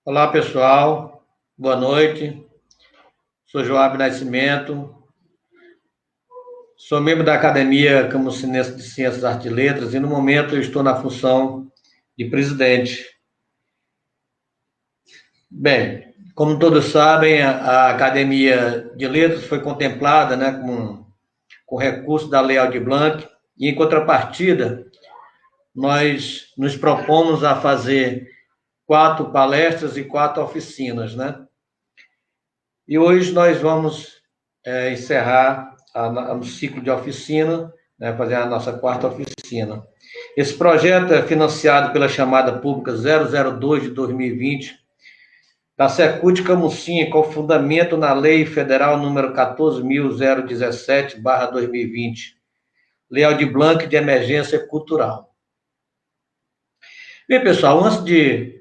Olá, pessoal. Boa noite. Sou Joab Nascimento. Sou membro da Academia Camusinense de Ciências, Artes e Letras e, no momento, eu estou na função de presidente. Bem, como todos sabem, a Academia de Letras foi contemplada, né, com recurso da Lei Aldir Blanc e, em contrapartida, nós nos propomos a fazer 4 palestras e 4 oficinas, né? E hoje nós vamos encerrar o ciclo de oficina, né, fazer a nossa 4ª oficina. Esse projeto é financiado pela chamada pública 002 de 2020, da Secult Camusim, com fundamento na Lei Federal número 14.017/2020, Lei Aldir Blanc de Emergência Cultural. Bem, pessoal, antes de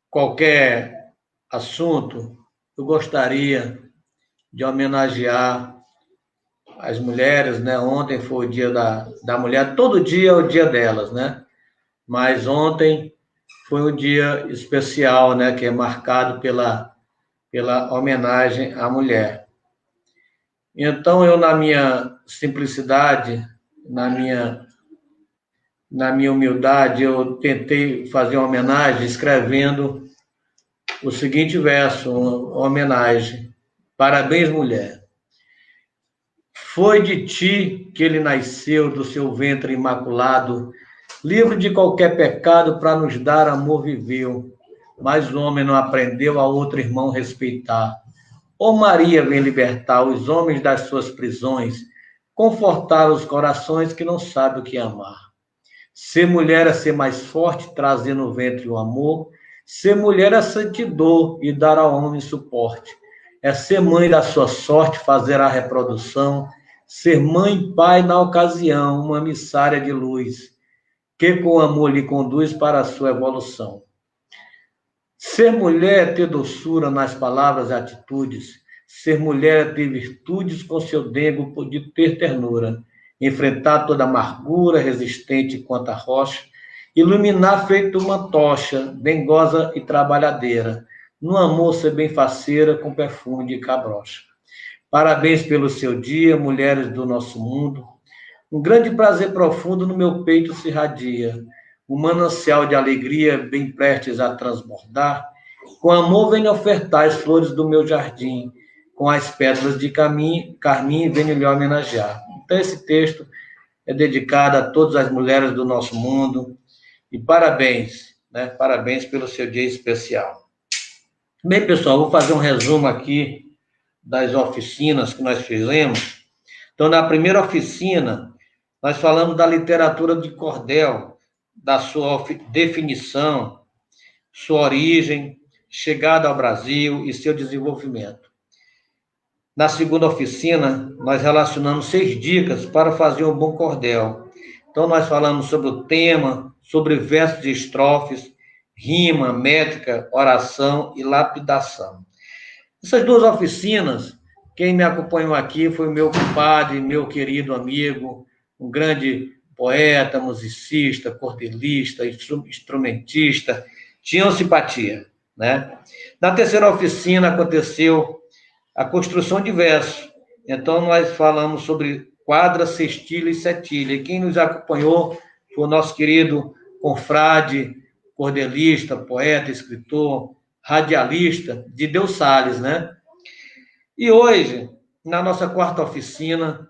qualquer assunto, eu gostaria de homenagear as mulheres, né? Ontem foi o dia da mulher, todo dia é o dia delas, né? Mas ontem foi um dia especial, né? Que é marcado pela homenagem à mulher. Então, eu, na minha simplicidade, na minha humildade, eu tentei fazer uma homenagem escrevendo o seguinte verso, uma homenagem. Parabéns, mulher. Foi de ti que ele nasceu, do seu ventre imaculado, livre de qualquer pecado, para nos dar amor viveu. Mas o homem não aprendeu a outro irmão respeitar. Ó Maria, vem libertar os homens das suas prisões, confortar os corações que não sabem o que é amar. Ser mulher é ser mais forte, trazer no ventre o amor. Ser mulher é sentir dor e dar ao homem suporte. É ser mãe da sua sorte, fazer a reprodução. Ser mãe e pai na ocasião, uma missária de luz, que com amor lhe conduz para a sua evolução. Ser mulher é ter doçura nas palavras e atitudes. Ser mulher é ter virtudes com seu dengo de ter ternura. Enfrentar toda amargura, resistente quanto a rocha. Iluminar feito uma tocha, dengosa e trabalhadeira. No amor ser bem faceira, com perfume de cabrocha. Parabéns pelo seu dia, mulheres do nosso mundo. Um grande prazer profundo no meu peito se irradia. Um manancial de alegria bem prestes a transbordar. Com amor venho ofertar as flores do meu jardim. Com as pétalas de carmim venho lhe homenagear. Então esse texto é dedicado a todas as mulheres do nosso mundo. E parabéns, né? Parabéns pelo seu dia especial. Bem, pessoal, vou fazer um resumo aqui das oficinas que nós fizemos. Então, na primeira oficina, nós falamos da literatura de cordel, da sua definição, sua origem, chegada ao Brasil e seu desenvolvimento. Na segunda oficina, nós relacionamos 6 dicas para fazer um bom cordel. Então, nós falamos sobre o tema, sobre versos e estrofes, rima, métrica, oração e lapidação. Essas 2 oficinas, quem me acompanhou aqui foi meu compadre, meu querido amigo, um grande poeta, musicista, cordelista, instrumentista, tinham simpatia, né? Na terceira oficina aconteceu a construção de versos. Então, nós falamos sobre quadra, sextilha e setilha. E quem nos acompanhou foi o nosso querido confrade, cordelista, poeta, escritor, radialista, de Deus Salles, né? E hoje, na nossa 4ª oficina,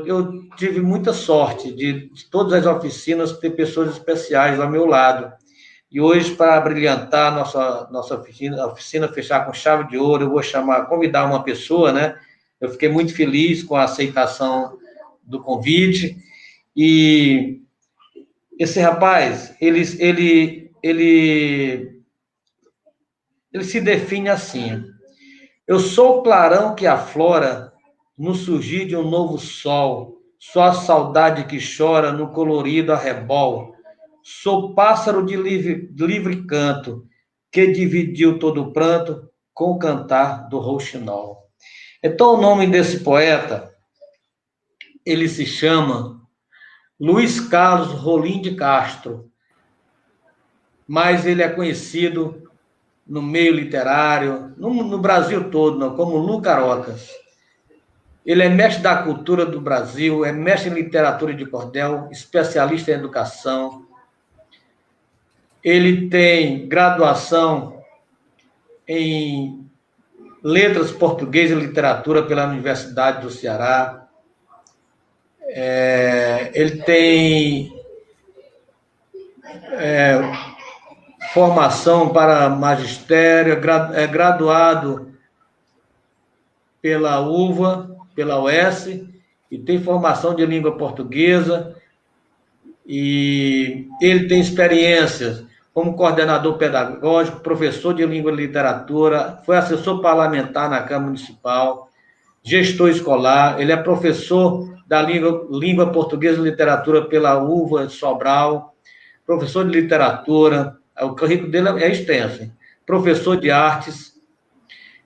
eu tive muita sorte de todas as oficinas ter pessoas especiais ao meu lado. E hoje, para brilhantar nossa oficina, fechar com chave de ouro, eu vou convidar uma pessoa, né? Eu fiquei muito feliz com a aceitação do convite. E esse rapaz, ele se define assim: eu sou o clarão que aflora no surgir de um novo sol, só a saudade que chora no colorido arrebol. Sou pássaro de livre canto, que dividiu todo o pranto com o cantar do rouxinol. Então, o nome desse poeta, ele se chama Luiz Carlos Rolim de Castro, mas ele é conhecido no meio literário, no Brasil todo, não, como Lucarocas. Ele é mestre da cultura do Brasil, é mestre em literatura de cordel, especialista em educação. Ele tem graduação em letras português e literatura pela Universidade do Ceará. Ele tem formação para magistério, é graduado pela UVA, pela UES, e tem formação de língua portuguesa, e ele tem experiências como coordenador pedagógico, professor de língua e literatura, foi assessor parlamentar na Câmara Municipal, gestor escolar, ele é professor da língua portuguesa e literatura pela UVA de Sobral, professor de literatura, o currículo dele é extenso, hein? Professor de artes,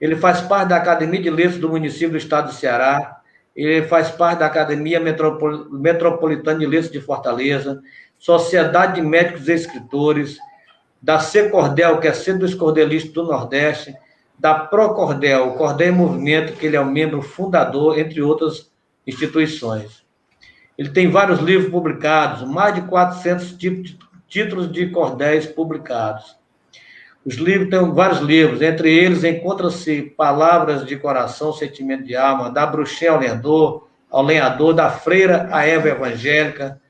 ele faz parte da Academia de Letras do município do estado do Ceará, ele faz parte da Academia Metropolitana de Letras de Fortaleza, Sociedade de Médicos e Escritores, da Secordel, que é Centro dos Cordelistas do Nordeste, da Procordel, o Cordel em Movimento, que ele é o membro fundador, entre outras instituições. Ele tem vários livros publicados, mais de 400 títulos de cordéis publicados. Os livros têm vários livros, entre eles encontra-se Palavras de Coração, Sentimento de Alma, da Bruxinha ao Lenhador, da Freira à Eva Evangélica,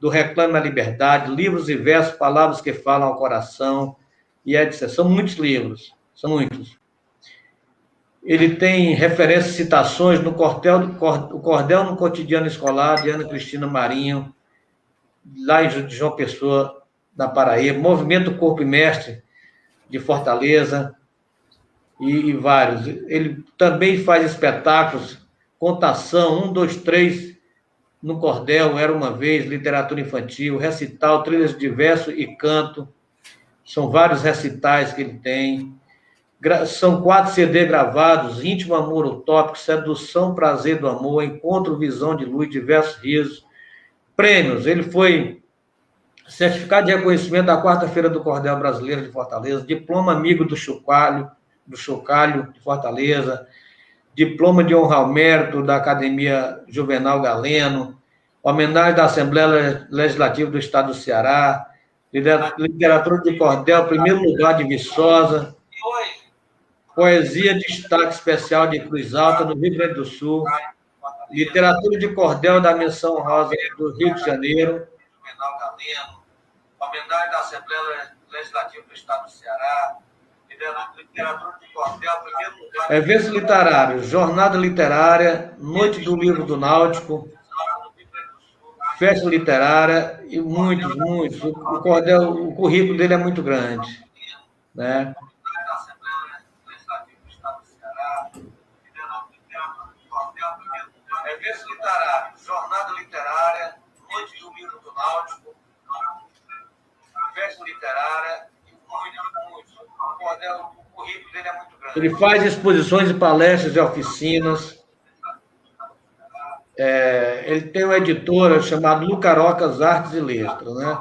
do Reclame a Liberdade, livros e versos, palavras que falam ao coração, e etc. São muitos livros, são muitos. Ele tem referências e citações no Cordel no Cotidiano Escolar, de Ana Cristina Marinho, lá em João Pessoa, na Paraíba, Movimento Corpo e Mestre, de Fortaleza, e vários. Ele também faz espetáculos, contação, 1, 2, 3, no cordel, Era Uma Vez, literatura infantil, recital, trilhas de verso e canto. São vários recitais que ele tem. São 4 CD gravados, Íntimo Amor Utópico, Sedução, Prazer do Amor, Encontro, Visão de Luz, Diversos Risos. Prêmios, ele foi certificado de reconhecimento da Quarta-feira do Cordel Brasileiro de Fortaleza, diploma amigo do Chocalho de Fortaleza, diploma de honra ao mérito da Academia Juvenal Galeno, homenagem da Assembleia Legislativa do Estado do Ceará, literatura de cordel, primeiro lugar de Viçosa, poesia de destaque especial de Cruz Alta, no Rio Grande do Sul, literatura de cordel da Menção Rosa do Rio de Janeiro, homenagem da Assembleia Legislativa do Estado do Ceará, literatura de cordel, primeiro lugar. Eventos literários, jornada literária, Noite do Livro do Náutico, festa literária e muitos. O cordel, o currículo dele é muito grande, né? Eventos literários, jornada literária, Noite do Livro do Náutico, festa literária e muitos. O currículo dele é muito grande. Ele faz exposições e palestras e oficinas. Ele tem uma editora chamada Lucarocas Artes e Letras, né?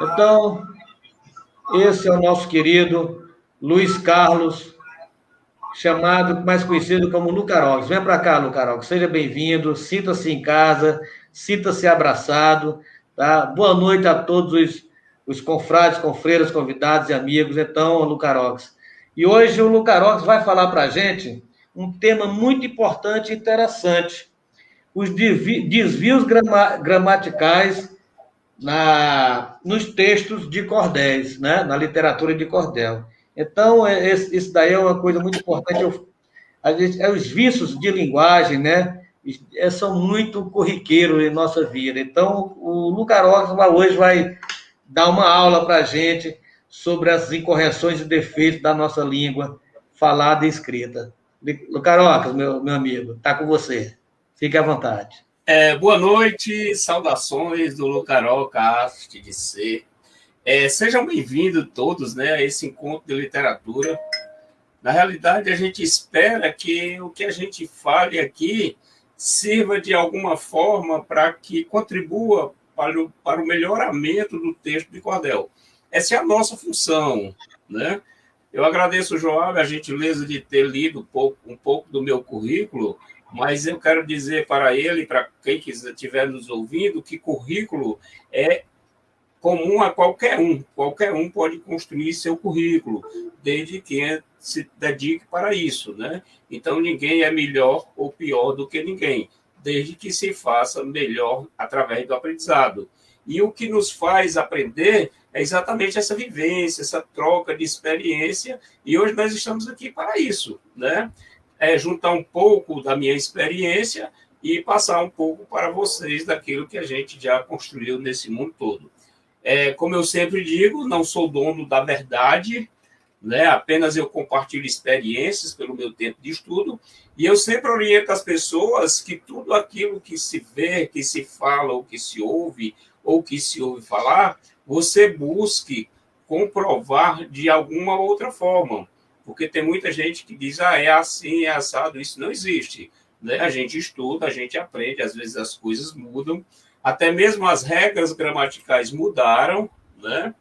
Então, esse é o nosso querido Luiz Carlos, mais conhecido como Lucarocas. Vem para cá, Lucarocas, seja bem-vindo, sinta-se em casa, sinta-se abraçado, tá? Boa noite a todos os confrades, confreiras, convidados e amigos. Então, Lucarocas. E hoje o Lucarocas vai falar para a gente um tema muito importante e interessante, os desvios gramaticais nos textos de cordéis, né? Na literatura de cordel. Então, isso daí é uma coisa muito importante. Os vícios de linguagem, né? São muito corriqueiros em nossa vida. Então, o Lucarocas hoje vai dar uma aula para a gente sobre as incorreções e defeitos da nossa língua falada e escrita. Lucarocas, meu amigo, está com você. Fique à vontade. Boa noite, saudações do Lucarocas Arte de Ser. Sejam bem-vindos todos, né, a esse encontro de literatura. Na realidade, a gente espera que o que a gente fale aqui sirva de alguma forma para que contribua para o melhoramento do texto de cordel. Essa é a nossa função, né? Eu agradeço, João, a gentileza de ter lido um pouco do meu currículo, mas eu quero dizer para ele, para quem estiver nos ouvindo, que currículo é comum a qualquer um. Qualquer um pode construir seu currículo, desde que se dedique para isso, né? Então, ninguém é melhor ou pior do que ninguém, desde que se faça melhor através do aprendizado. E o que nos faz aprender é exatamente essa vivência, essa troca de experiência, e hoje nós estamos aqui para isso, né? É juntar um pouco da minha experiência e passar um pouco para vocês daquilo que a gente já construiu nesse mundo todo. Como eu sempre digo, não sou dono da verdade, né? Apenas eu compartilho experiências pelo meu tempo de estudo, e eu sempre oriento as pessoas que tudo aquilo que se vê, que se fala, ou que se ouve falar, você busque comprovar de alguma outra forma. Porque tem muita gente que diz, é assim, é assado, isso não existe. Né? A gente estuda, a gente aprende, às vezes as coisas mudam, até mesmo as regras gramaticais mudaram, né?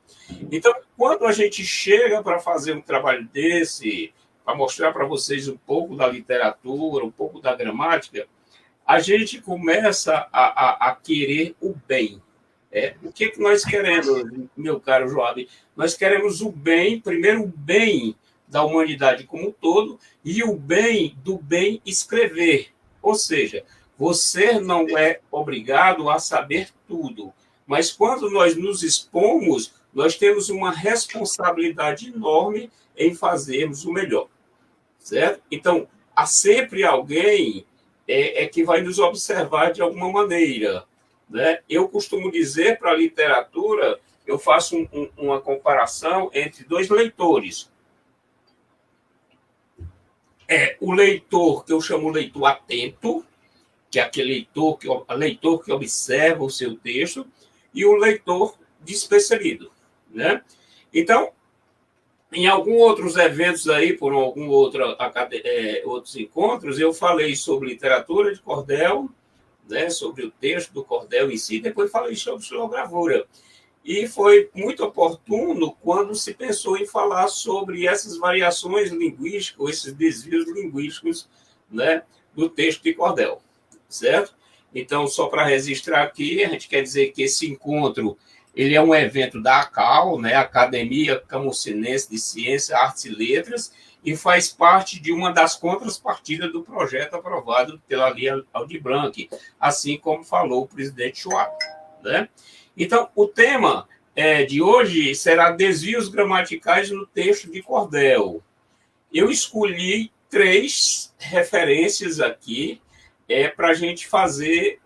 Então, quando a gente chega para fazer um trabalho desse, para mostrar para vocês um pouco da literatura, um pouco da gramática, a gente começa a querer o bem. O que nós queremos, meu caro Joab? Nós queremos o bem, primeiro o bem da humanidade como um todo, e o bem do bem escrever. Ou seja, você não é obrigado a saber tudo, mas quando nós nos expomos, nós temos uma responsabilidade enorme em fazermos o melhor, certo? Então, há sempre alguém que vai nos observar de alguma maneira, né? Eu costumo dizer para a literatura, eu faço uma comparação entre dois leitores. O leitor, que eu chamo leitor atento, que é aquele leitor que observa o seu texto, e o leitor desprevenido, né? Então, em alguns outros eventos aí, por outros encontros, eu falei sobre literatura de cordel, né, sobre o texto do cordel em si, depois falei sobre sua gravura. E foi muito oportuno quando se pensou em falar sobre essas variações linguísticas, esses desvios linguísticos, né, do texto de cordel, certo? Então, só para registrar aqui, a gente quer dizer que esse encontro ele é um evento da ACAL, né, Academia Camusinense de Ciência, Artes e Letras, e faz parte de uma das contrapartidas do projeto aprovado pela Lei Aldir Blanc, assim como falou o presidente Schwab, né? Então, o tema de hoje será desvios gramaticais no texto de cordel. Eu escolhi 3 referências aqui para a gente fazer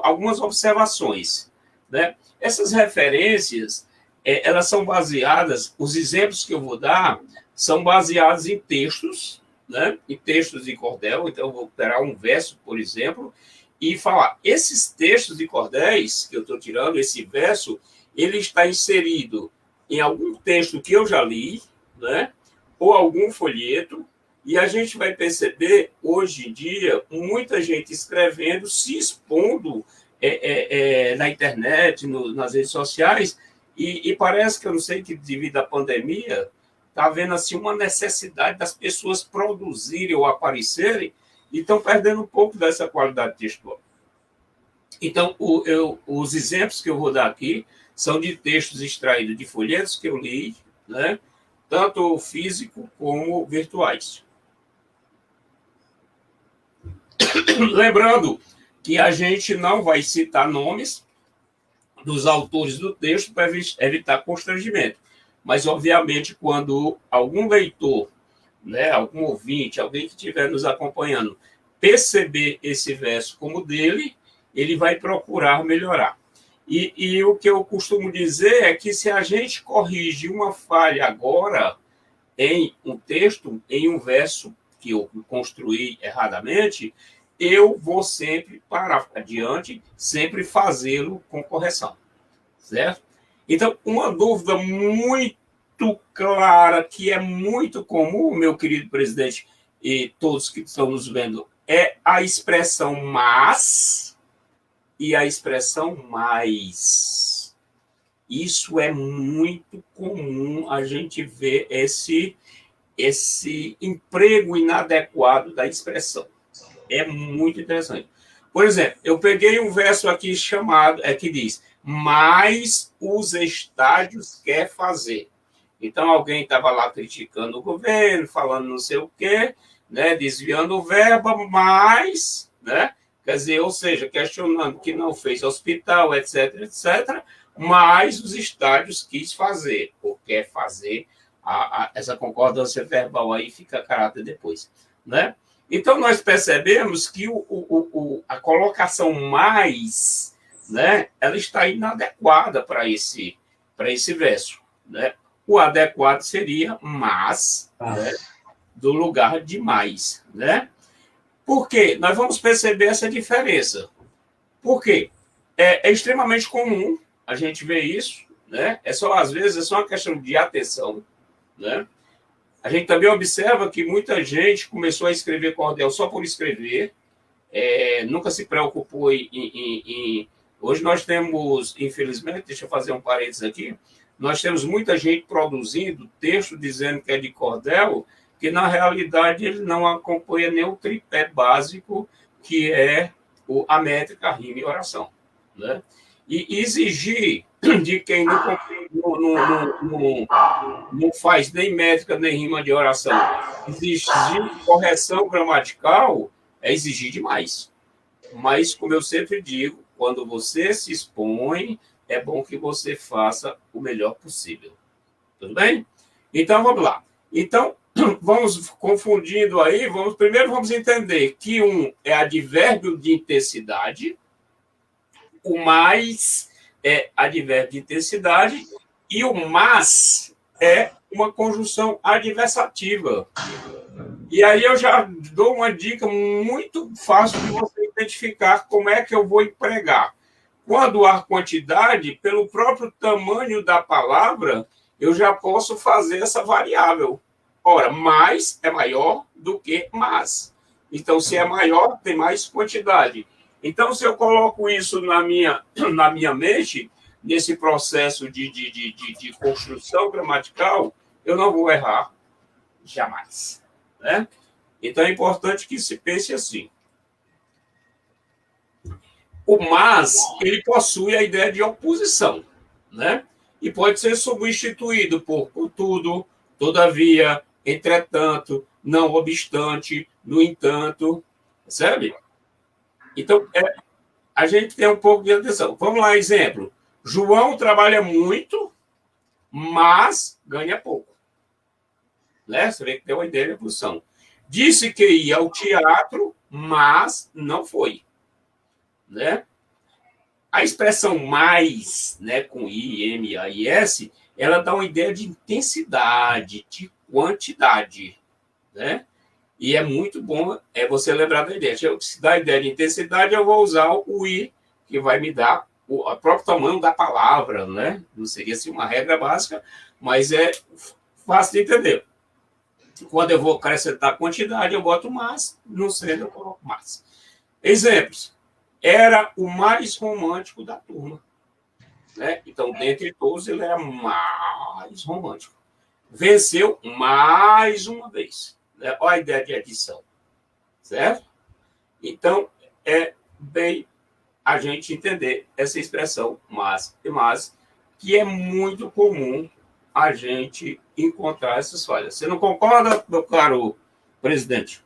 algumas observações, né? Essas referências, elas são baseadas, os exemplos que eu vou dar são baseados em textos, né? Em textos de cordel. Então, eu vou pegar um verso, por exemplo, e falar, esses textos de cordéis que eu estou tirando, esse verso, ele está inserido em algum texto que eu já li, né? Ou algum folheto, e a gente vai perceber, hoje em dia, muita gente escrevendo, se expondo na internet, nas redes sociais, e parece que, eu não sei, que devido à pandemia, está havendo assim, uma necessidade das pessoas produzirem ou aparecerem, e estão perdendo um pouco dessa qualidade textual. Então, os exemplos que eu vou dar aqui são de textos extraídos de folhetos que eu li, né? Tanto físico como virtuais. Lembrando que a gente não vai citar nomes dos autores do texto para evitar constrangimento. Mas, obviamente, quando algum leitor, né, algum ouvinte, alguém que estiver nos acompanhando, perceber esse verso como dele, ele vai procurar melhorar. E o que eu costumo dizer é que se a gente corrige uma falha agora em um texto, em um verso que eu construí erradamente, eu vou sempre, para adiante, sempre fazê-lo com correção, certo? Então, uma dúvida muito clara, que é muito comum, meu querido presidente, e todos que estão nos vendo, é a expressão mas e a expressão mais. Isso é muito comum a gente ver esse emprego inadequado da expressão. É muito interessante. Por exemplo, eu peguei um verso aqui chamado, que diz, mas os estádios quer fazer. Então, alguém estava lá criticando o governo, falando não sei o quê, né, desviando o verbo, mas, né, quer dizer, ou seja, questionando que não fez hospital, etc, etc, mas os estádios quis fazer, ou quer fazer, essa concordância verbal aí fica a caráter depois, né? Então, nós percebemos que a colocação mais, né, ela está inadequada para esse verso, né? O adequado seria mas, né, do lugar de mais, né? Por quê? Nós vamos perceber essa diferença. Por quê? É extremamente comum a gente ver isso, né? Às vezes, é só uma questão de atenção, né? A gente também observa que muita gente começou a escrever cordel só por escrever, nunca se preocupou em... Hoje nós temos, infelizmente, deixa eu fazer um parênteses aqui, nós temos muita gente produzindo texto dizendo que é de cordel, que na realidade ele não acompanha nem o tripé básico, que é a métrica, rima e oração, né? E exigir de quem não faz nem métrica, nem rima de oração, exigir correção gramatical é exigir demais. Mas, como eu sempre digo, quando você se expõe, é bom que você faça o melhor possível. Tudo bem? Então, vamos lá. Então, vamos confundindo aí, primeiro vamos entender que um é advérbio de intensidade, o mais é advérbio de intensidade e o mas é uma conjunção adversativa. E aí eu já dou uma dica muito fácil de você identificar como é que eu vou empregar. Quando há quantidade, pelo próprio tamanho da palavra, eu já posso fazer essa variável. Ora, mais é maior do que mas. Então, se é maior, tem mais quantidade. Então, se eu coloco isso na minha mente, nesse processo de construção gramatical, eu não vou errar jamais, né? Então, é importante que se pense assim. O mas, ele possui a ideia de oposição, né? E pode ser substituído por contudo, todavia, entretanto, não obstante, no entanto, percebe? Então, a gente tem um pouco de atenção. Vamos lá, exemplo. João trabalha muito, mas ganha pouco. Né? Você vê que tem uma ideia de posição. Disse que ia ao teatro, mas não foi. Né? A expressão mais, né, com I, M, A e S, ela dá uma ideia de intensidade, de quantidade. Né? E é muito bom você lembrar da ideia. Se dá a ideia de intensidade, eu vou usar o I, que vai me dar o próprio tamanho da palavra, né? Não seria assim uma regra básica, mas é fácil de entender. Quando eu vou acrescentar quantidade, eu boto mais, no sendo eu coloco mais. Exemplos. Era o mais romântico da turma. Né? Então, dentre todos, ele era mais romântico. Venceu mais uma vez. Né? Olha a ideia de adição. Certo? Então, é bem a gente entender essa expressão mas e mas, que é muito comum a gente encontrar essas falhas. Você não concorda, meu caro presidente?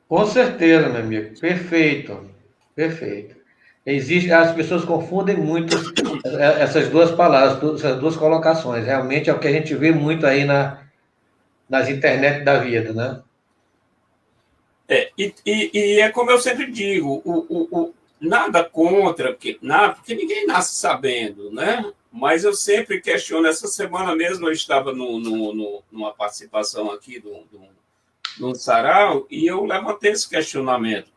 Com certeza, meu amigo. Perfeito. Perfeito. As pessoas confundem muito essas duas palavras, essas duas colocações. Realmente é o que a gente vê muito aí nas internet da vida, né? E é como eu sempre digo, nada contra, porque ninguém nasce sabendo, né? Mas eu sempre questiono. Essa semana mesmo eu estava numa participação aqui no sarau e eu levantei esse questionamento.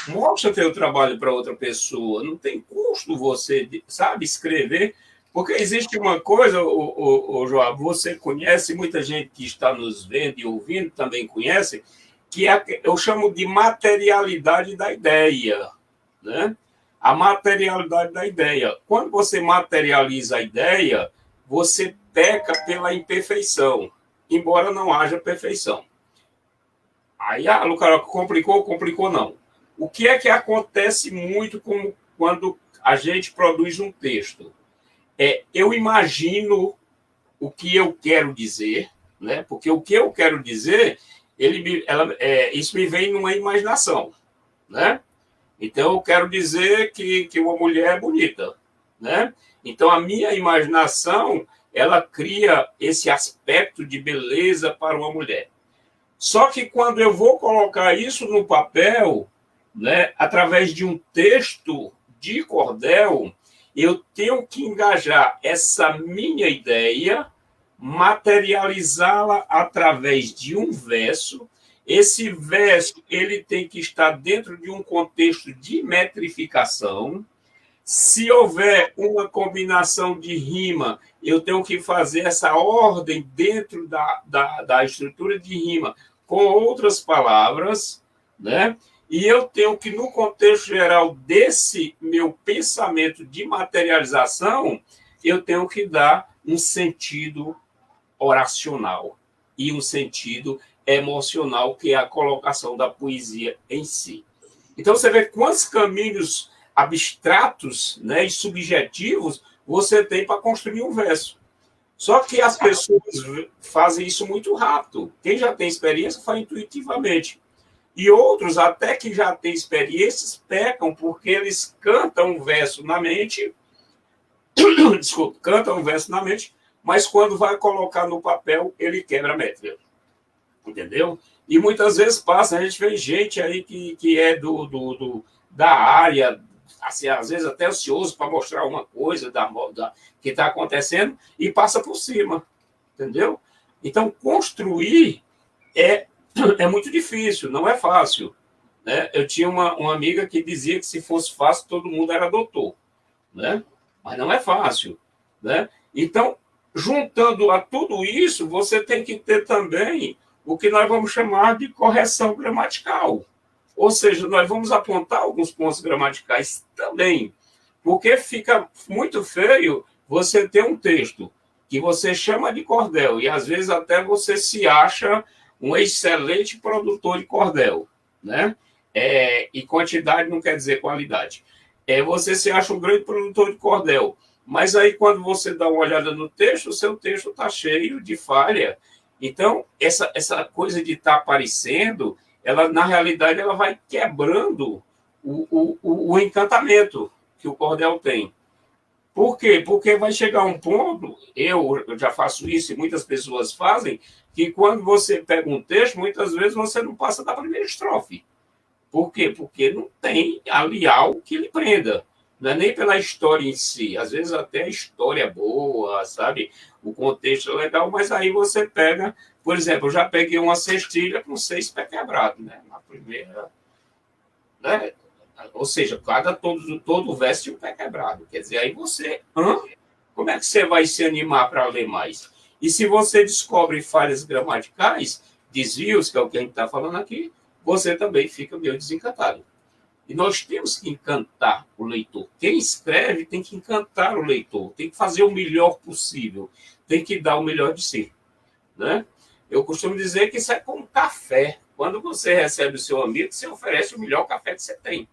Mostra teu trabalho para outra pessoa, não tem custo você, sabe, escrever, porque existe uma coisa, João, você conhece, muita gente que está nos vendo e ouvindo também conhece, que eu chamo de materialidade da ideia, né? a materialidade da ideia. Quando você materializa a ideia, você peca pela imperfeição, embora não haja perfeição. Aí, Lucaroca, complicou não. O que é que acontece muito quando a gente produz um texto? Eu imagino o que eu quero dizer, né? Porque o que eu quero dizer, isso me vem numa imaginação, né? Então, eu quero dizer que uma mulher é bonita, né? Então, a minha imaginação, ela cria esse aspecto de beleza para uma mulher. Só que quando eu vou colocar isso no papel, né, através de um texto de cordel, eu tenho que engajar essa minha ideia, materializá-la através de um verso. Esse verso ele tem que estar dentro de um contexto de metrificação. Se houver uma combinação de rima, eu tenho que fazer essa ordem dentro da estrutura de rima com outras palavras, né? E eu tenho que, no contexto geral desse meu pensamento de materialização, eu tenho que dar um sentido oracional e um sentido emocional, que é a colocação da poesia em si. Então, você vê quantos caminhos abstratos, né, e subjetivos você tem para construir um verso. Só que as pessoas fazem isso muito rápido. Quem já tem experiência faz intuitivamente. E outros, até que já têm experiências, pecam porque eles cantam um verso na mente, desculpa, cantam um verso na mente, mas quando vai colocar no papel, ele quebra a métrica. Entendeu? E muitas vezes passa, a gente vê gente aí que é da área, assim, às vezes até ansioso para mostrar uma coisa que está acontecendo e passa por cima, entendeu? Então, construir é muito difícil, não é fácil, né? Eu tinha uma amiga que dizia que se fosse fácil, todo mundo era doutor, né? Mas não é fácil, né? Então, juntando a tudo isso, você tem que ter também o que nós vamos chamar de correção gramatical. Ou seja, nós vamos apontar alguns pontos gramaticais também, porque fica muito feio você ter um texto que você chama de cordel e às vezes até você se acha um excelente produtor de cordel, né? E quantidade não quer dizer qualidade. Você se acha um grande produtor de cordel, mas aí quando você dá uma olhada no texto, o seu texto está cheio de falha. Então, essa coisa de estar aparecendo, ela, na realidade, ela vai quebrando o encantamento que o cordel tem. Por quê? Porque vai chegar um ponto, eu já faço isso e muitas pessoas fazem, que quando você pega um texto, muitas vezes você não passa da primeira estrofe. Por quê? Porque não tem ali algo que lhe prenda. Não é nem pela história em si. Às vezes até a história é boa, sabe? O contexto é legal, mas aí você pega... Por exemplo, eu já peguei uma cestilha com 6 pés quebrados, né? Na primeira... Né? Ou seja, todo verso tinha um pé quebrado. Quer dizer, aí você... Como é que você vai se animar para ler mais? E se você descobre falhas gramaticais, desvios, que é o que a gente está falando aqui, você também fica meio desencantado. E nós temos que encantar o leitor. Quem escreve tem que encantar o leitor, tem que fazer o melhor possível, tem que dar o melhor de si, né? Eu costumo dizer que isso é como café. Quando você recebe o seu amigo, você oferece o melhor café que você tem,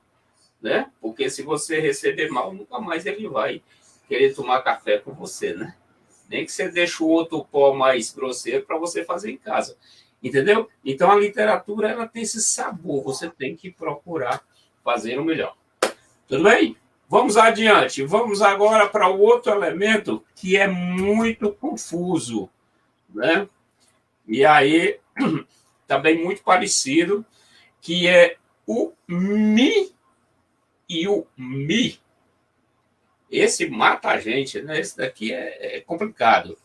né? Porque se você receber mal, nunca mais ele vai querer tomar café com você, né? Nem que você deixe o outro pó mais grosseiro para você fazer em casa, entendeu? Então, a literatura, ela tem esse sabor, você tem que procurar fazer o melhor. Tudo bem? Vamos adiante. Vamos agora para o outro elemento que é muito confuso, né? E aí, também muito parecido, que é o mi e o mi. Esse mata a gente, né? Esse daqui é complicado.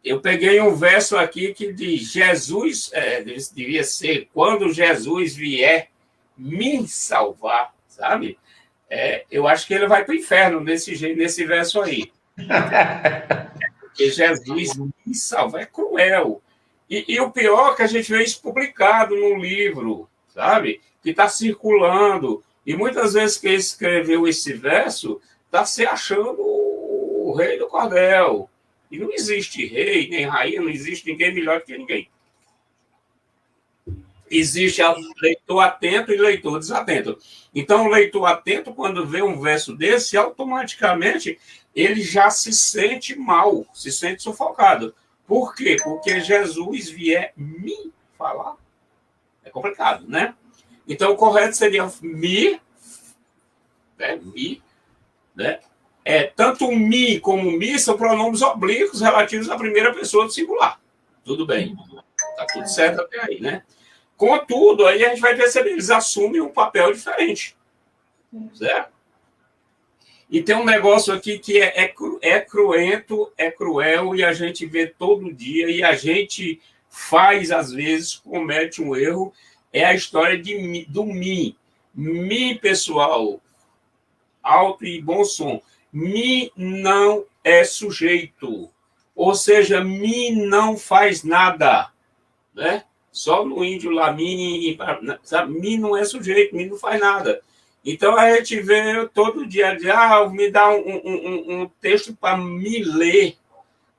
Eu peguei um verso aqui que diz: Jesus, devia ser, quando Jesus vier me salvar, sabe? Eu acho que ele vai para o inferno nesse verso aí. Porque Jesus me salva, é cruel. E o pior é que a gente vê isso publicado num livro, sabe? Que está circulando. E muitas vezes quem escreveu esse verso está se achando o rei do cordel. E não existe rei, nem rainha, não existe ninguém melhor que ninguém. Existe leitor atento e leitor desatento. Então, o leitor atento, quando vê um verso desse, automaticamente ele já se sente mal, se sente sufocado. Por quê? Porque Jesus vier me falar. É complicado, né? Então, o correto seria me, né? Tanto me como mi são pronomes oblíquos relativos à primeira pessoa do singular. Tudo bem. Tá tudo certo até aí, né? Contudo, aí a gente vai perceber, eles assumem um papel diferente. Certo? E tem um negócio aqui que é cruento, é cruel, e a gente vê todo dia, e a gente faz, às vezes, comete um erro, é a história do mi. Mi, pessoal, alto e bom som. Mi não é sujeito. Ou seja, mi não faz nada. Né? Só no índio lá, mi, sabe? Mi não é sujeito, mi não faz nada. Então a gente vê todo dia, me dá um texto para me ler,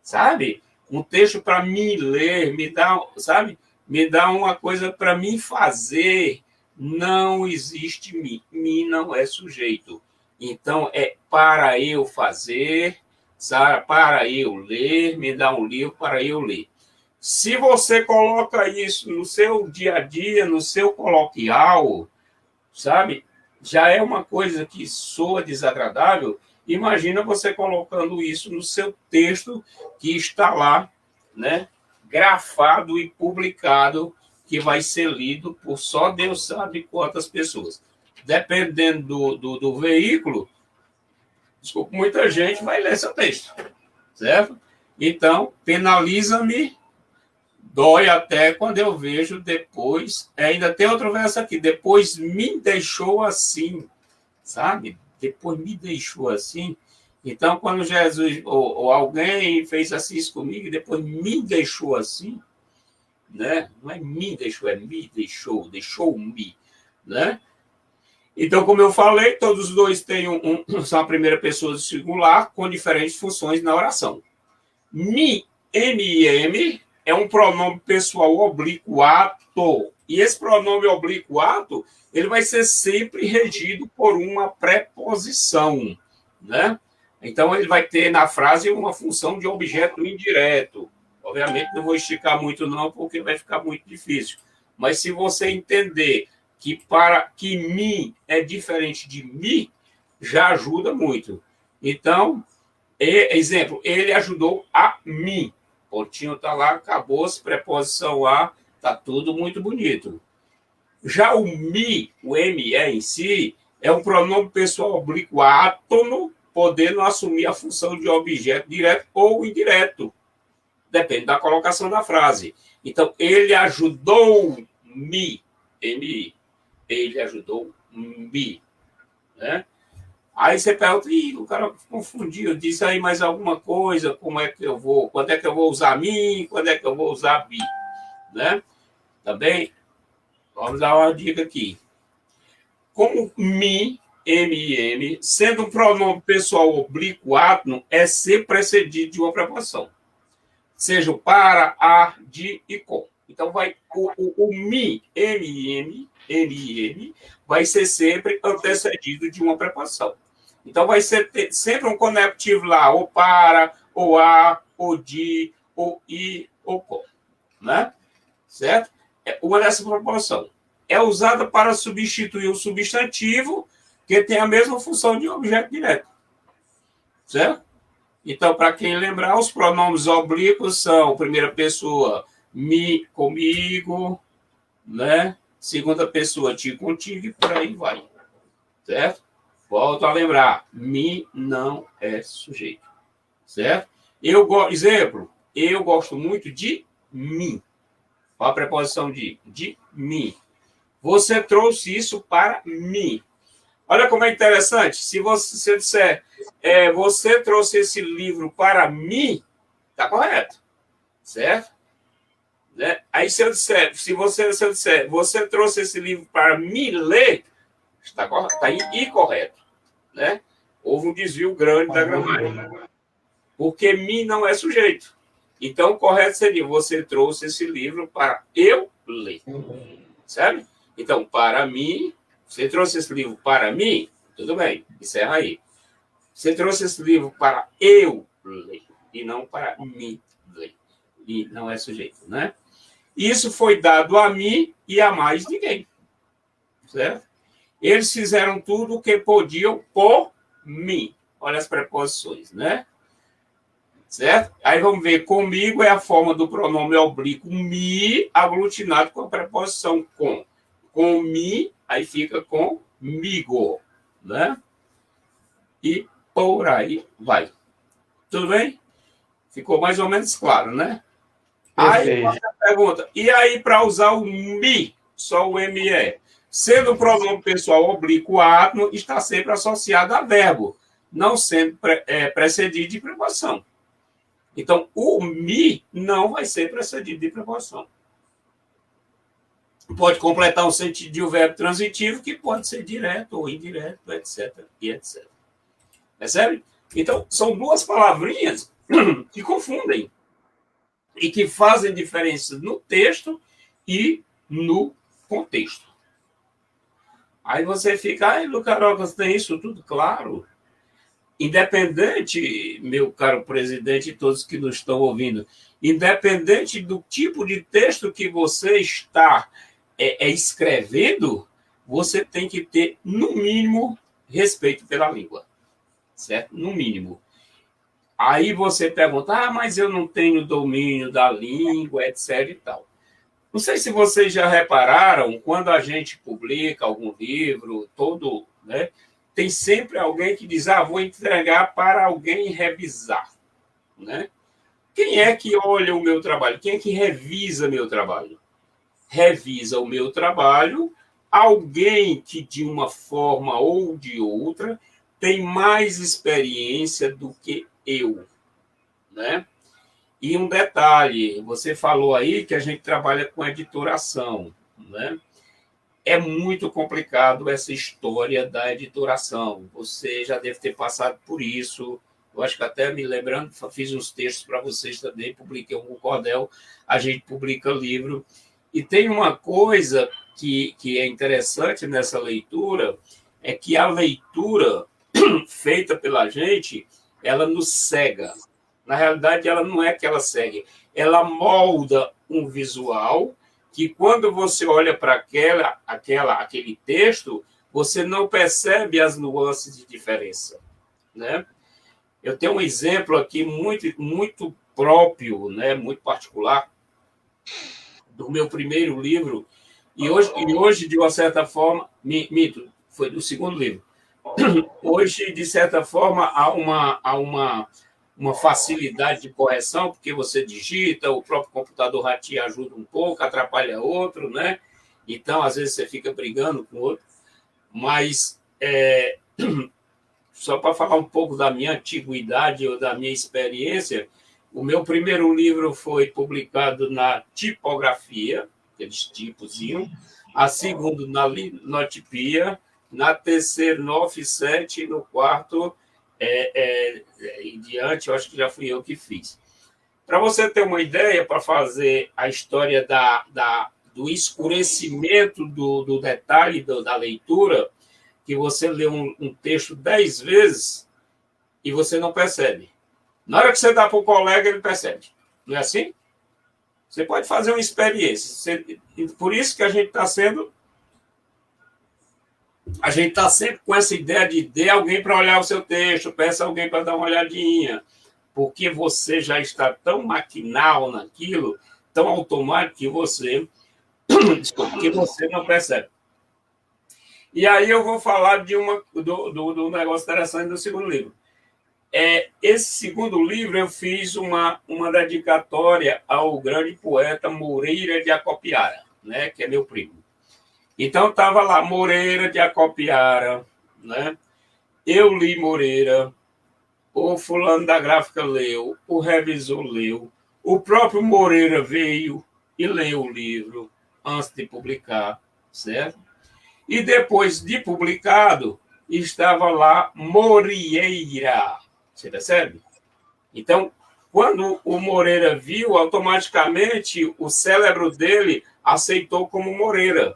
sabe? Um texto para me ler, me dá, sabe? Me dá uma coisa para me fazer. Não existe mi. Mi não é sujeito. Então é para eu fazer, sabe? Para eu ler, me dá um livro para eu ler. Se você coloca isso no seu dia a dia, no seu coloquial, sabe? Já é uma coisa que soa desagradável. Imagina você colocando isso no seu texto que está lá, né? Grafado e publicado, que vai ser lido por só Deus sabe quantas pessoas. Dependendo do veículo, desculpa, muita gente vai ler seu texto, certo? Então, penaliza-me. Dói até quando eu vejo depois. Ainda tem outro verso aqui. Depois me deixou assim. Sabe? Depois me deixou assim. Então, quando Jesus ou alguém fez assim isso comigo, e depois me deixou assim, né? Não é me deixou, é me deixou, deixou-me, né? Então, como eu falei, todos os dois têm são a primeira pessoa do singular com diferentes funções na oração. Me, M, é um pronome pessoal oblíquo-ato. E esse pronome oblíquo-ato, ele vai ser sempre regido por uma preposição, né? Então, ele vai ter na frase uma função de objeto indireto. Obviamente, não vou esticar muito não, porque vai ficar muito difícil. Mas se você entender que mim é diferente de mi, já ajuda muito. Então, exemplo, ele ajudou a mim. Pontinho tá lá, acabou-se, preposição a, tá tudo muito bonito. Já o me, o me em si, é um pronome pessoal oblíquo átono, podendo assumir a função de objeto direto ou indireto. Depende da colocação da frase. Então, ele ajudou-me, me. Ele ajudou-me, né? Aí você pergunta, o cara confundiu, disse aí mais alguma coisa, como é que eu vou, quando é que eu vou usar mim, quando é que eu vou usar bi, né? Tá bem? Vamos dar uma dica aqui. Como mi, M, sendo um pronome pessoal oblíquo átono, é ser precedido de uma preposição. Seja o para, a, de e com. Então, o mi, M, vai ser sempre antecedido de uma preposição. Então, vai ser sempre um conectivo lá, ou para, ou a, ou de, ou i, ou com. Né? Certo? Uma dessa proporção. É usada para substituir o substantivo que tem a mesma função de objeto direto. Certo? Então, para quem lembrar, os pronomes oblíquos são primeira pessoa, me, comigo, né? Segunda pessoa, ti, contigo, e por aí vai. Certo? Volto a lembrar, me não é sujeito. Certo? Exemplo, eu gosto muito de mim. Qual a preposição de mim? Você trouxe isso para mim. Olha como é interessante. Se você disser, você trouxe esse livro para mim, está correto. Certo? Né? Aí se eu disser, você trouxe esse livro para me ler, Está incorreto, né? Houve um desvio grande da gramática. Porque mim não é sujeito. Então, o correto seria, você trouxe esse livro para eu ler. Certo? Então, para mim, você trouxe esse livro para mim, tudo bem, encerra aí. Você trouxe esse livro para eu ler, e não para mim ler. E não é sujeito, né? Isso foi dado a mim e a mais ninguém. Certo? Eles fizeram tudo o que podiam por mim. Olha as preposições, né? Certo? Aí vamos ver, comigo é a forma do pronome oblíquo me aglutinado com a preposição com. Com me, aí fica comigo, né? E por aí vai. Tudo bem? Ficou mais ou menos claro, né? Aí você pergunta, e aí para usar o me, só o ME? Sendo o pronome pessoal oblíquo átomo, está sempre associado a verbo, não sendo precedido de preposição. Então, o me não vai ser precedido de preposição. Pode completar um sentido de um verbo transitivo, que pode ser direto ou indireto, etc. e etc. Percebe? Então, são duas palavrinhas que confundem e que fazem diferença no texto e no contexto. Aí você fica, ai, Lucarocas, tem isso tudo claro? Independente, meu caro presidente e todos que nos estão ouvindo, independente do tipo de texto que você está escrevendo, você tem que ter, no mínimo, respeito pela língua. Certo? No mínimo. Aí você pergunta, mas eu não tenho domínio da língua, etc. e tal. Não sei se vocês já repararam, quando a gente publica algum livro, todo, né? Tem sempre alguém que diz, vou entregar para alguém revisar. Né? Quem é que olha o meu trabalho? Quem é que revisa meu trabalho? Revisa o meu trabalho alguém que, de uma forma ou de outra, tem mais experiência do que eu. Né? E um detalhe, você falou aí que a gente trabalha com editoração. Né? É muito complicado essa história da editoração. Você já deve ter passado por isso. Eu acho que até me lembrando, fiz uns textos para vocês também, publiquei um cordel, a gente publica livro. E tem uma coisa que é interessante nessa leitura, é que a leitura feita pela gente, ela nos cega. Na realidade, ela não é que ela segue, ela molda um visual que quando você olha para aquele texto, você não percebe as nuances de diferença. Né? Eu tenho um exemplo aqui muito, muito próprio, né? Muito particular, do meu primeiro livro, e hoje de uma certa forma, minto, foi do segundo livro. Hoje, de certa forma, há uma facilidade de correção, porque você digita, o próprio computador rateia ajuda um pouco, atrapalha outro, né? Então, às vezes, você fica brigando com o outro. Mas, só para falar um pouco da minha antiguidade ou da minha experiência, o meu primeiro livro foi publicado na tipografia, aqueles tipozinhos, a segundo na linotipia, na terceira no offset e no quarto em diante, eu acho que já fui eu que fiz. Para você ter uma ideia, para fazer a história do escurecimento do detalhe da leitura, que você lê um texto 10 vezes e você não percebe. Na hora que você dá para o colega, ele percebe. Não é assim? Você pode fazer uma experiência. Por isso que a gente está sempre com essa ideia de dê alguém para olhar o seu texto, peça alguém para dar uma olhadinha, porque você já está tão maquinal naquilo, tão automático que você não percebe. E aí eu vou falar do negócio interessante do segundo livro. Esse segundo livro eu fiz uma dedicatória ao grande poeta Moreira de Acopiara, né, que é meu primo. Então estava lá Moreira de Acopiara, né? Eu li Moreira, o fulano da gráfica leu, o revisor leu, o próprio Moreira veio e leu o livro antes de publicar, certo? E depois de publicado, estava lá Morieira. Você percebe? Então, quando o Moreira viu, automaticamente o cérebro dele aceitou como Moreira.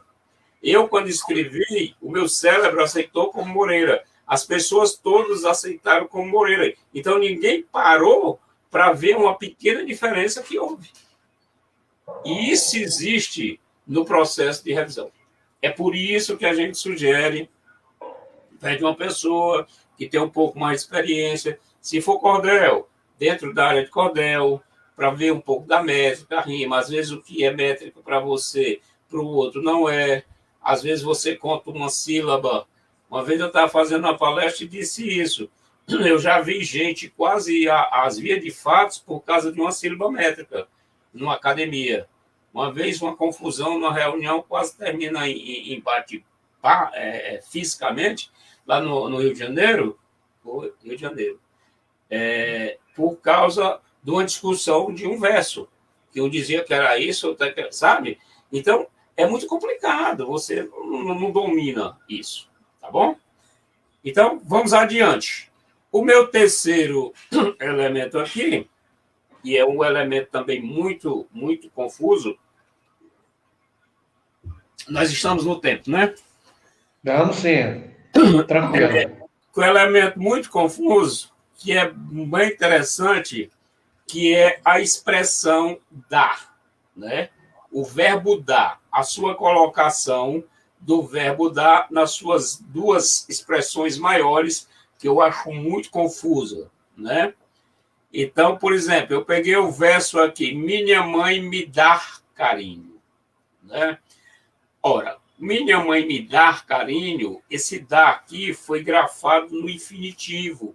Eu, quando escrevi, o meu cérebro aceitou como Moreira. As pessoas todas aceitaram como Moreira. Então, ninguém parou para ver uma pequena diferença que houve. E isso existe no processo de revisão. É por isso que a gente sugere, pede uma pessoa que tem um pouco mais de experiência, se for cordel, dentro da área de cordel, para ver um pouco da métrica, rima. Às vezes o que é métrico para você, para o outro não é. Às vezes você conta uma sílaba. Uma vez eu estava fazendo uma palestra e disse isso. Eu já vi gente quase às vias de fatos por causa de uma sílaba métrica, numa academia. Uma vez, uma confusão numa reunião quase termina em bate fisicamente, lá no Rio de Janeiro, por causa de uma discussão de um verso, que um dizia que era isso, sabe? Então, é muito complicado, você não domina isso, tá bom? Então, vamos adiante. O meu terceiro elemento aqui, e é um elemento também muito, muito confuso, nós estamos no tempo, né? Vamos sim, tranquilo. Um elemento muito confuso, que é bem interessante, que é a expressão dar, né? O verbo dar, a sua colocação do verbo dar nas suas duas expressões maiores, que eu acho muito confusa, né? Então, por exemplo, eu peguei o verso aqui, minha mãe me dá carinho, né? Ora, minha mãe me dá carinho, esse dar aqui foi grafado no infinitivo,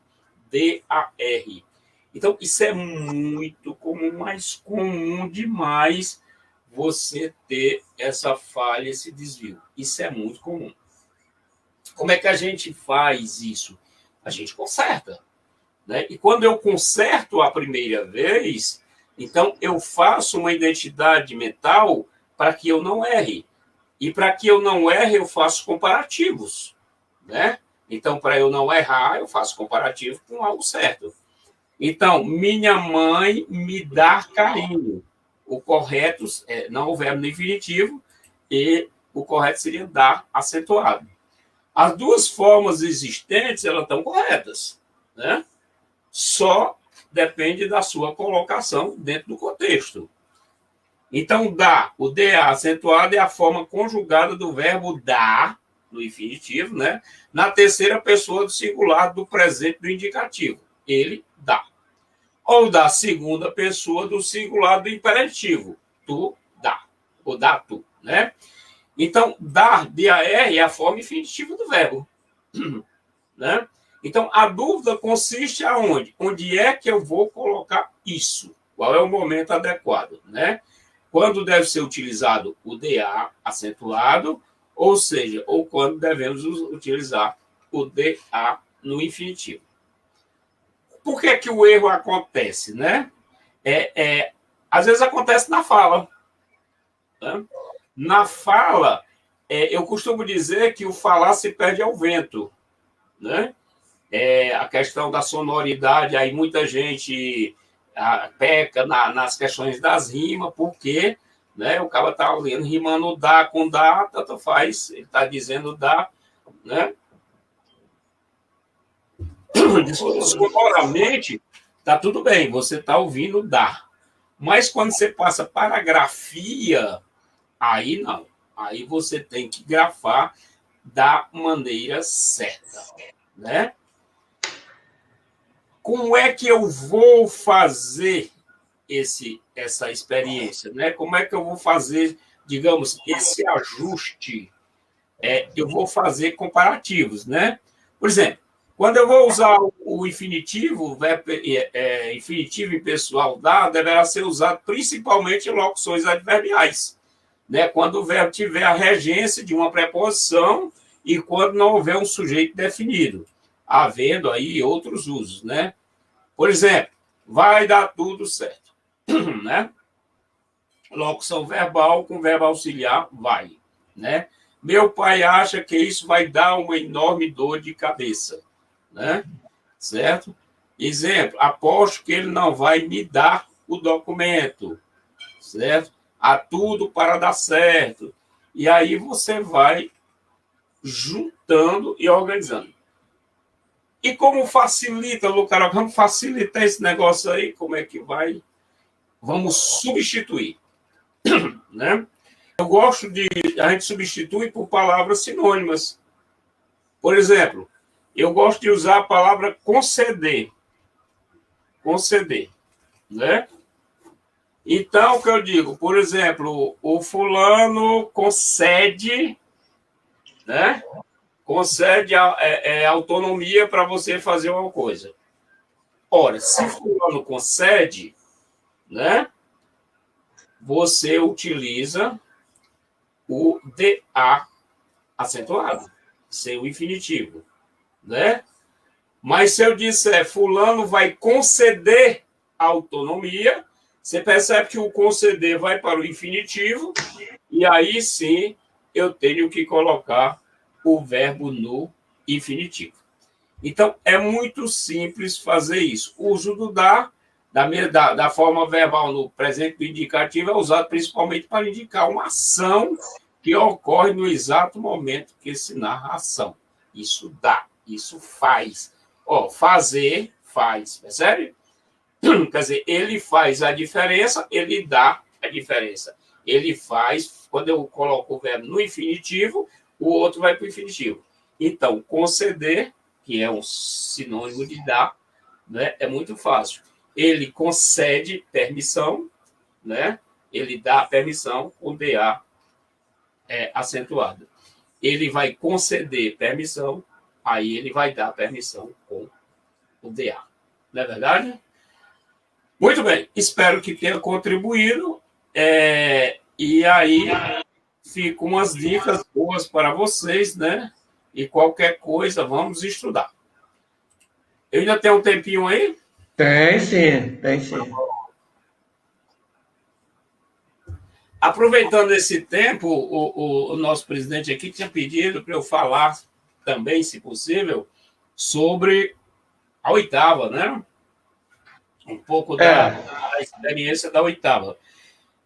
D-A-R. Então, isso é muito comum, mais comum demais você ter essa falha, esse desvio. Isso é muito comum. Como é que a gente faz isso? A gente conserta, né? E quando eu conserto a primeira vez, então eu faço uma identidade mental para que eu não erre. E para que eu não erre, eu faço comparativos, né? Então, para eu não errar, eu faço comparativo com algo certo. Então, minha mãe me dá carinho. O correto é não o verbo no infinitivo e o correto seria dar acentuado. As duas formas existentes, elas estão corretas, né? Só depende da sua colocação dentro do contexto. Então, dá, o DA acentuado é a forma conjugada do verbo dar, no infinitivo, né? Na terceira pessoa do singular do presente do indicativo. Ele dá. Ou da segunda pessoa do singular do imperativo. Tu dá. Ou dá tu, né? Então, dar, DAR, é a forma infinitiva do verbo. Né? Então, a dúvida consiste aonde? Onde é que eu vou colocar isso? Qual é o momento adequado, né? Quando deve ser utilizado o DA acentuado, ou seja, ou quando devemos utilizar o DA no infinitivo. Por que que o erro acontece, né? Às vezes acontece na fala. Né? Na fala, eu costumo dizer que o falar se perde ao vento, né? A questão da sonoridade, aí muita gente peca nas questões das rimas, porque, né, o cara está rimando dá com dá, tanto faz, ele está dizendo dá, né? Sonoramente, está tudo bem, você está ouvindo dá. Mas quando você passa para a grafia, aí não. Aí você tem que grafar da maneira certa, né? Como é que eu vou fazer essa experiência, né? Como é que eu vou fazer, digamos, esse ajuste? Eu vou fazer comparativos, né? Por exemplo, quando eu vou usar o infinitivo, o verbo infinitivo impessoal dá, deverá ser usado principalmente em locuções adverbiais, né? Quando o verbo tiver a regência de uma preposição e quando não houver um sujeito definido, havendo aí outros usos, né? Por exemplo, vai dar tudo certo, né? Locução verbal com verbo auxiliar, vai, né? Meu pai acha que isso vai dar uma enorme dor de cabeça, né? Certo? Exemplo, aposto que ele não vai me dar o documento, certo? Há tudo para dar certo. E aí você vai juntando e organizando. E como facilita, Lucas, vamos facilitar esse negócio aí, como é que vai? Vamos substituir, né? Eu gosto de... A gente substitui por palavras sinônimas. Por exemplo, eu gosto de usar a palavra conceder. Conceder, né? Então, o que eu digo? Por exemplo, o fulano concede, né? Concede autonomia para você fazer uma coisa. Ora, se fulano concede, né? Você utiliza o DA acentuado, sem o infinitivo, né? Mas se eu disser fulano vai conceder autonomia, você percebe que o conceder vai para o infinitivo e aí sim eu tenho que colocar o verbo no infinitivo. Então, é muito simples fazer isso. O uso do da forma verbal no presente do indicativo é usado principalmente para indicar uma ação que ocorre no exato momento que se narra a ação. Isso dá, isso faz. Ó, fazer, faz, percebe? Quer dizer, ele faz a diferença, ele dá a diferença. Ele faz, quando eu coloco o verbo no infinitivo, o outro vai para o infinitivo. Então, conceder, que é um sinônimo de dar, né, é muito fácil. Ele concede permissão, né? Ele dá a permissão com DA acentuado. Ele vai conceder permissão, aí ele vai dar permissão com o DA. Não é verdade? Muito bem, espero que tenha contribuído. E aí ficam umas dicas boas para vocês, né? E qualquer coisa, vamos estudar. Eu ainda tenho um tempinho aí? Tem sim, tem sim. Aproveitando esse tempo, o nosso presidente aqui tinha pedido para eu falar também, se possível, sobre a oitava, né? Um pouco da experiência da oitava.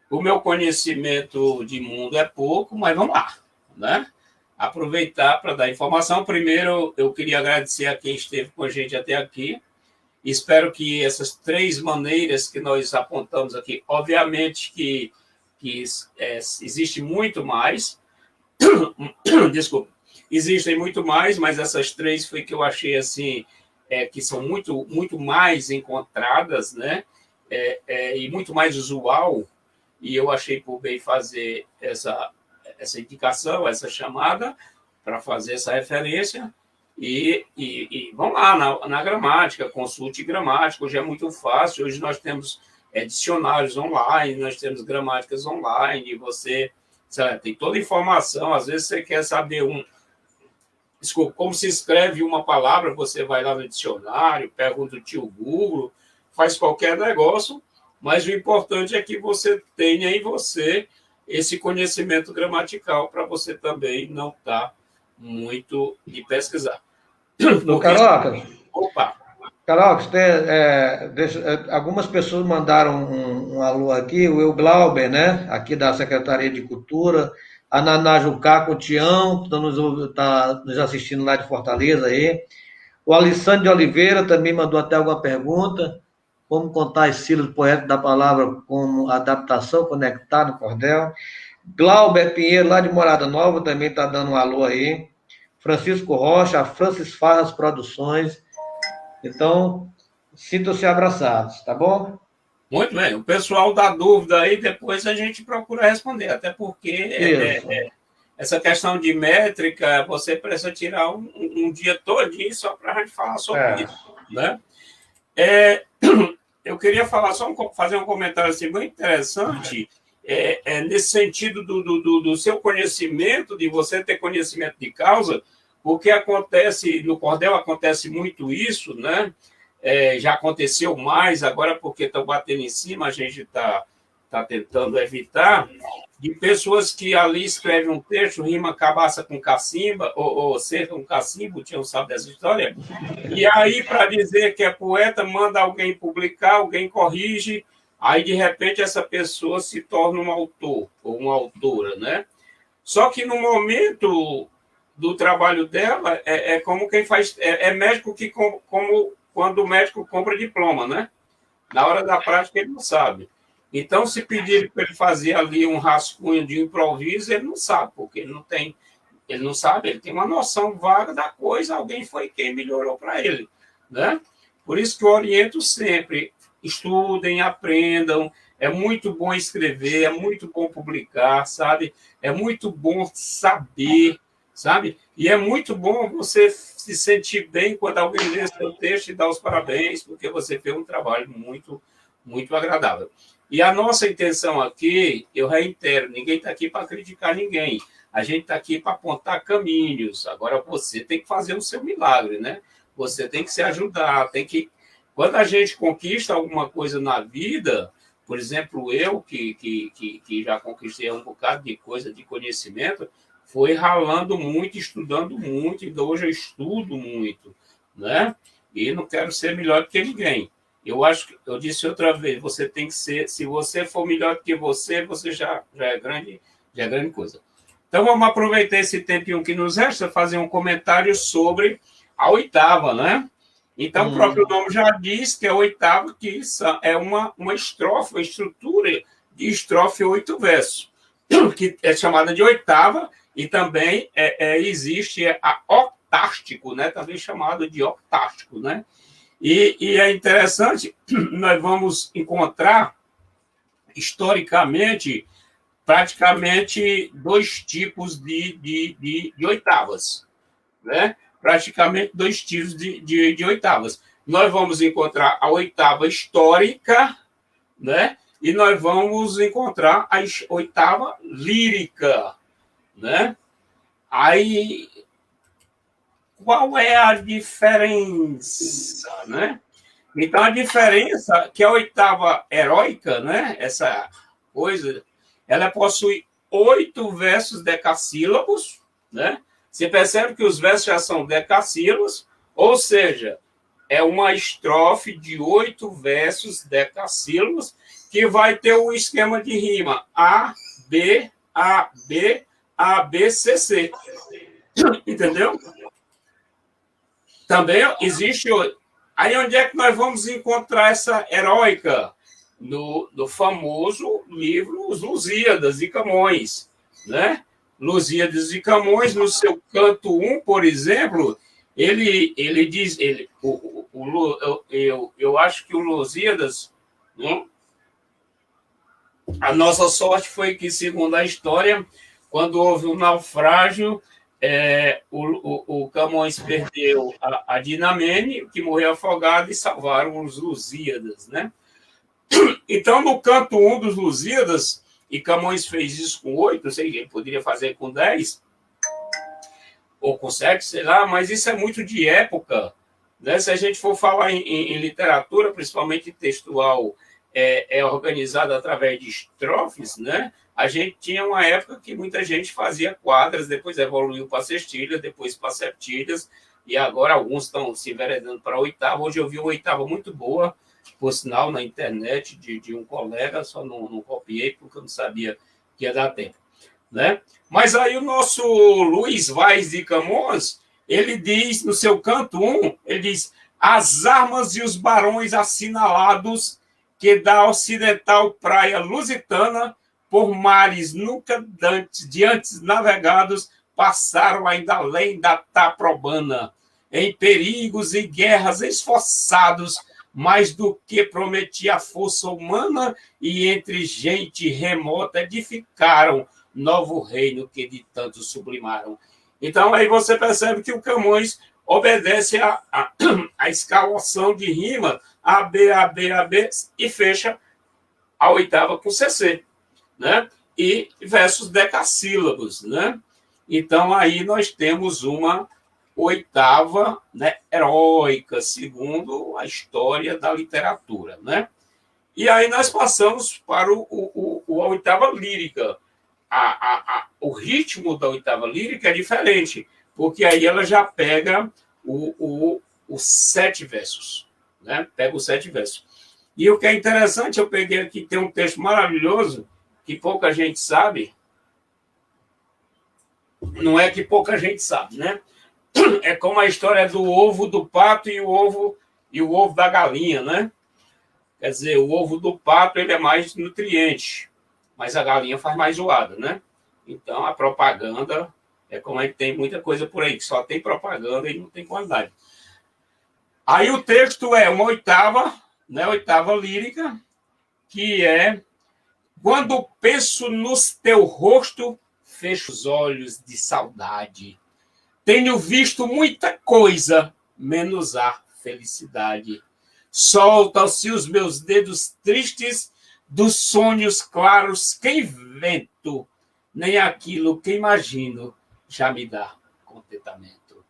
O meu conhecimento de mundo é pouco, mas vamos lá, né? Aproveitar para dar informação. Primeiro, eu queria agradecer a quem esteve com a gente até aqui. Espero que essas 3 maneiras que nós apontamos aqui, obviamente que existe muito mais, desculpa, existem muito mais, mas essas 3 foi que eu achei assim, que são muito mais encontradas, né? E muito mais usual, e eu achei por bem fazer essa indicação, essa chamada, para fazer essa referência. E vamos lá, na gramática, consulte gramática, hoje é muito fácil, hoje nós temos dicionários online, nós temos gramáticas online, você tem toda a informação, às vezes você quer saber como se escreve uma palavra, você vai lá no dicionário, pergunta o tio Google, faz qualquer negócio, mas o importante é que você tenha em você esse conhecimento gramatical para você também não estar muito de pesquisar. No Carocas? Opa! Carocas, algumas pessoas mandaram um alô aqui, o Glauber, né? Aqui da Secretaria de Cultura, a Naná Jucá, o Tião, está nos assistindo lá de Fortaleza aí. O Alessandro de Oliveira também mandou até alguma pergunta. Como contar as sílabas poéticas da palavra como adaptação, conectar no cordel. Glauber Pinheiro, lá de Morada Nova, também está dando um alô aí. Francisco Rocha, a Francis Farras Produções. Então, sintam-se abraçados, tá bom? Muito bem. O pessoal dá dúvida aí, depois a gente procura responder, até porque essa questão de métrica, você precisa tirar um dia todinho só para a gente falar sobre isso, né? Eu queria falar fazer um comentário assim, bem interessante, nesse sentido do seu conhecimento, de você ter conhecimento de causa, porque no cordel acontece muito isso, né? Já aconteceu mais, agora porque estão batendo em cima, a gente está tentando evitar, de pessoas que ali escrevem um texto, rima cabaça com cacimba, ou cerca com cacimbo, tinham sabe dessa história? E aí, para dizer que é poeta, manda alguém publicar, alguém corrige, aí, de repente, essa pessoa se torna um autor, ou uma autora, né? Só que no momento do trabalho dela, é como quem faz... É médico que, como quando o médico compra diploma, né? Na hora da prática, ele não sabe. Então, se pedir para ele fazer ali um rascunho de improviso, ele não sabe, porque ele não sabe, ele tem uma noção vaga da coisa, alguém foi quem melhorou para ele, né? Por isso que eu oriento sempre, estudem, aprendam, é muito bom escrever, é muito bom publicar, sabe? É muito bom saber, sabe? E é muito bom você se sentir bem quando alguém lê seu texto e dá os parabéns, porque você fez um trabalho muito, muito agradável. E a nossa intenção aqui, eu reitero, ninguém está aqui para criticar ninguém. A gente está aqui para apontar caminhos. Agora você tem que fazer o seu milagre, né? Você tem que se ajudar, tem que... Quando a gente conquista alguma coisa na vida, por exemplo, eu, que já conquistei um bocado de coisa, de conhecimento, foi ralando muito, estudando muito, e hoje eu estudo muito, né? E não quero ser melhor do que ninguém. Eu acho que eu disse outra vez, você tem que ser, se você for melhor do que você já é grande coisa. Então vamos aproveitar esse tempinho que nos resta, fazer um comentário sobre a oitava, né? Então o próprio nome já diz que a oitava que é uma estrofe, uma estrutura de estrofe 8 versos, que é chamada de oitava, e também existe a octástico, né? Também chamado de octástico, né? E é interessante, nós vamos encontrar, historicamente, praticamente 2 tipos de oitavas, né? Praticamente 2 tipos de oitavas. Nós vamos encontrar a oitava histórica, né? E nós vamos encontrar a oitava lírica, né? Aí, qual é a diferença, né? Então, a diferença é que a oitava heróica, né? Essa coisa, ela possui 8 versos decassílabos, né? Você percebe que os versos já são decassílabos, ou seja, é uma estrofe de 8 versos decassílabos que vai ter o esquema de rima A, B, A, B, A, B, C, C. Entendeu? Também existe... Aí onde é que nós vamos encontrar essa heróica? No famoso livro Os Lusíadas de Camões, né? Lusíadas de Camões, no seu canto 1, por exemplo, ele diz... eu acho que o Lusíadas... Né? A nossa sorte foi que, segundo a história, quando houve um naufrágio, o Camões perdeu a Dinamene, que morreu afogada, e salvaram os Lusíadas, né? Então, no canto 1 dos Lusíadas, e Camões fez isso com 8, não sei, ele poderia fazer com 10, ou com 7, sei lá, mas isso é muito de época, né? Se a gente for falar em literatura, principalmente textual, organizada através de estrofes, né? A gente tinha uma época que muita gente fazia quadras, depois evoluiu para sextilha, depois para septilhas, e agora alguns estão se enveredando para a oitava. Hoje eu vi uma oitava muito boa, por sinal, na internet, de um colega, só não copiei, porque eu não sabia que ia dar tempo, né? Mas aí o nosso Luiz Vaz de Camões, ele diz, no seu canto 1, ele diz: as armas e os barões assinalados que da ocidental praia lusitana, por mares nunca de antes navegados, passaram ainda além da Taprobana, em perigos e guerras esforçados, mais do que prometia a força humana, e entre gente remota edificaram novo reino que de tanto sublimaram. Então, aí você percebe que o Camões obedece a escalação de rima A, B, A, B, A, B, e fecha a oitava com CC, né? E versos decassílabos, né? Então, aí nós temos uma oitava, né, heróica, segundo a história da literatura, né? E aí nós passamos para a oitava lírica. o ritmo da oitava lírica é diferente, porque aí ela já pega os 7 versos, né? Pega os 7 versos. E o que é interessante, eu peguei aqui, tem um texto maravilhoso, que pouca gente sabe, não é que pouca gente sabe, né? É como a história do ovo do pato e o ovo da galinha, né? Quer dizer, o ovo do pato ele é mais nutriente, mas a galinha faz mais zoada, né? Então, a propaganda é como é que tem muita coisa por aí, que só tem propaganda e não tem qualidade. Aí o texto é uma oitava, né? Oitava lírica, que é: quando penso no teu rosto, fecho os olhos de saudade. Tenho visto muita coisa, menos a felicidade. Soltam-se os meus dedos tristes dos sonhos claros que invento. Nem aquilo que imagino já me dá contentamento.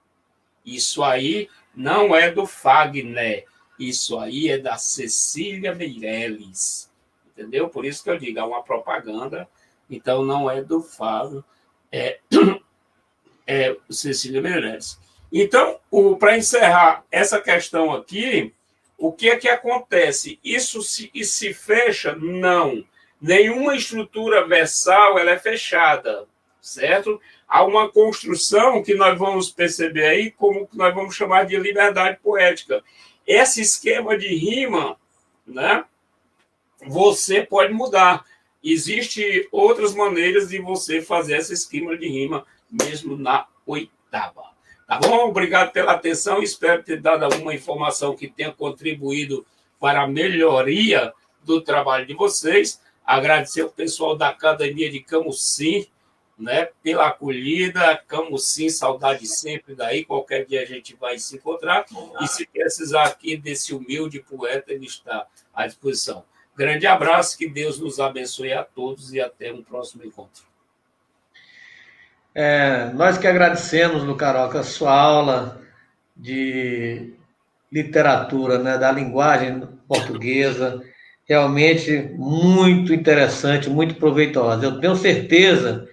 Isso aí não é do Fagner. Isso aí é da Cecília Meirelles. Entendeu? Por isso que eu digo, é uma propaganda. Então, não é do Fábio. É Cecília Meirelles. Então, para encerrar essa questão aqui, o que é que acontece? Isso se fecha? Não. Nenhuma estrutura versal ela é fechada, certo? Há uma construção que nós vamos perceber aí, como que nós vamos chamar de liberdade poética. Esse esquema de rima, né, você pode mudar. Existem outras maneiras de você fazer esse esquema de rima, mesmo na oitava. Tá bom? Obrigado pela atenção. Espero ter dado alguma informação que tenha contribuído para a melhoria do trabalho de vocês. Agradecer ao pessoal da Academia de Camusim, né, pela acolhida. Camusim, saudade sempre daí. Qualquer dia a gente vai se encontrar. E se precisar aqui desse humilde poeta, ele está à disposição. Grande abraço, que Deus nos abençoe a todos e até um próximo encontro. Nós que agradecemos, Lucaroca, a sua aula de literatura, né, da linguagem portuguesa, realmente muito interessante, muito proveitosa. Eu tenho certeza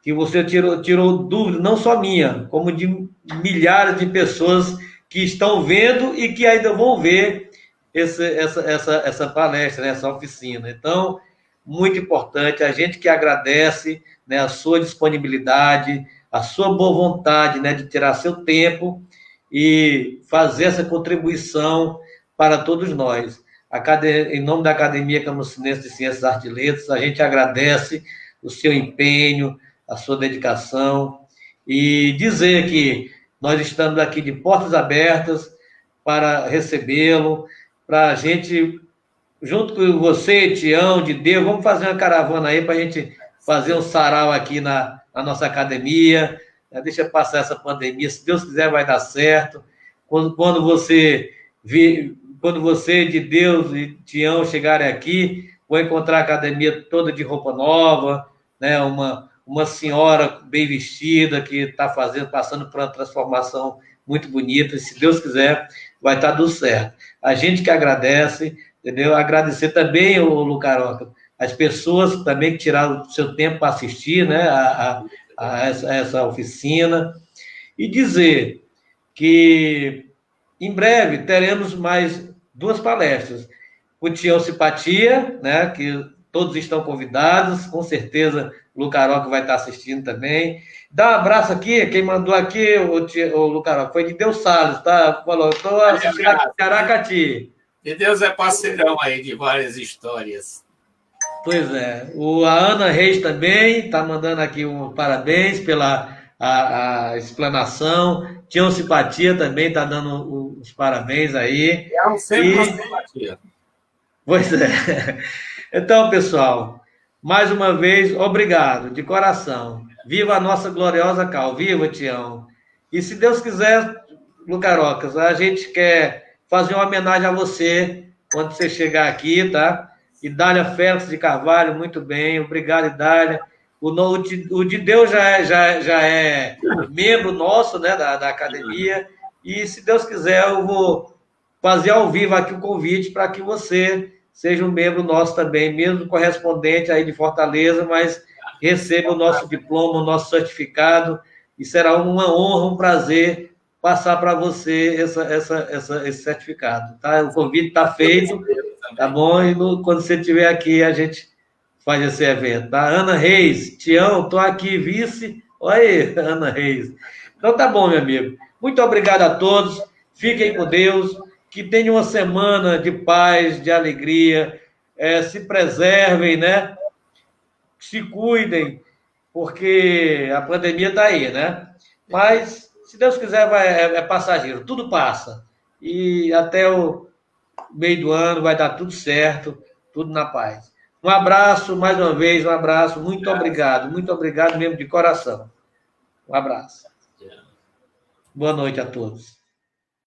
que você tirou dúvida, não só minha, como de milhares de pessoas que estão vendo e que ainda vão ver essa palestra, né, essa oficina. Então, muito importante, a gente que agradece, né, a sua disponibilidade, a sua boa vontade, né, de tirar seu tempo e fazer essa contribuição para todos nós. Em nome da Academia Camusinense de Ciências, Artes e Letras, a gente agradece o seu empenho, a sua dedicação e dizer que nós estamos aqui de portas abertas para recebê-lo, para a gente, junto com você, Tião, de Deus, vamos fazer uma caravana aí para a gente fazer um sarau aqui na nossa academia. Deixa passar essa pandemia, se Deus quiser vai dar certo. Quando você de Deus e Tião chegarem aqui, vou encontrar a academia toda de roupa nova, né? Uma senhora bem vestida que está passando por uma transformação muito bonita, e se Deus quiser, vai estar tudo certo. A gente que agradece, entendeu? Agradecer também, o Lucaroca, as pessoas também que tiraram o seu tempo para assistir, né, a essa oficina, e dizer que em breve teremos mais 2 palestras. O Tião Simpatia, né, que todos estão convidados, com certeza o Lucaroca vai estar assistindo também. Dá um abraço aqui, quem mandou aqui, o Lucaroca, foi de Deus Salles, tá? Falou, estou assistindo aqui em Aracati. De Deus é parceirão aí de várias histórias. Pois é. A Ana Reis também está mandando aqui um parabéns pela a explanação. Tião Simpatia também está dando os parabéns aí. Sempre uma simpatia. Pois é. Então, pessoal, mais uma vez, obrigado, de coração. Viva a nossa gloriosa Cal, viva, Tião. E se Deus quiser, Lucarocas, a gente quer fazer uma homenagem a você quando você chegar aqui, tá? Idália Félix de Carvalho, muito bem, obrigado, Idália. O de Deus já é membro nosso, né, da academia, e se Deus quiser, eu vou fazer ao vivo aqui o convite para que você seja um membro nosso também, mesmo correspondente aí de Fortaleza, mas receba o nosso diploma, o nosso certificado, e será uma honra, um prazer passar para você esse certificado. Tá? O convite está feito, tá bom? E quando você estiver aqui, a gente faz esse evento. Tá? Ana Reis, Tião, estou aqui, vice. Olha aí, Ana Reis. Então tá bom, meu amigo. Muito obrigado a todos. Fiquem com Deus. Que tenham uma semana de paz, de alegria. Se preservem, né? Se cuidem, porque a pandemia está aí, né? Mas, se Deus quiser, é passageiro. Tudo passa. E até o meio do ano vai dar tudo certo, tudo na paz. Um abraço, mais uma vez, um abraço. Muito obrigado mesmo de coração. Um abraço. Boa noite a todos.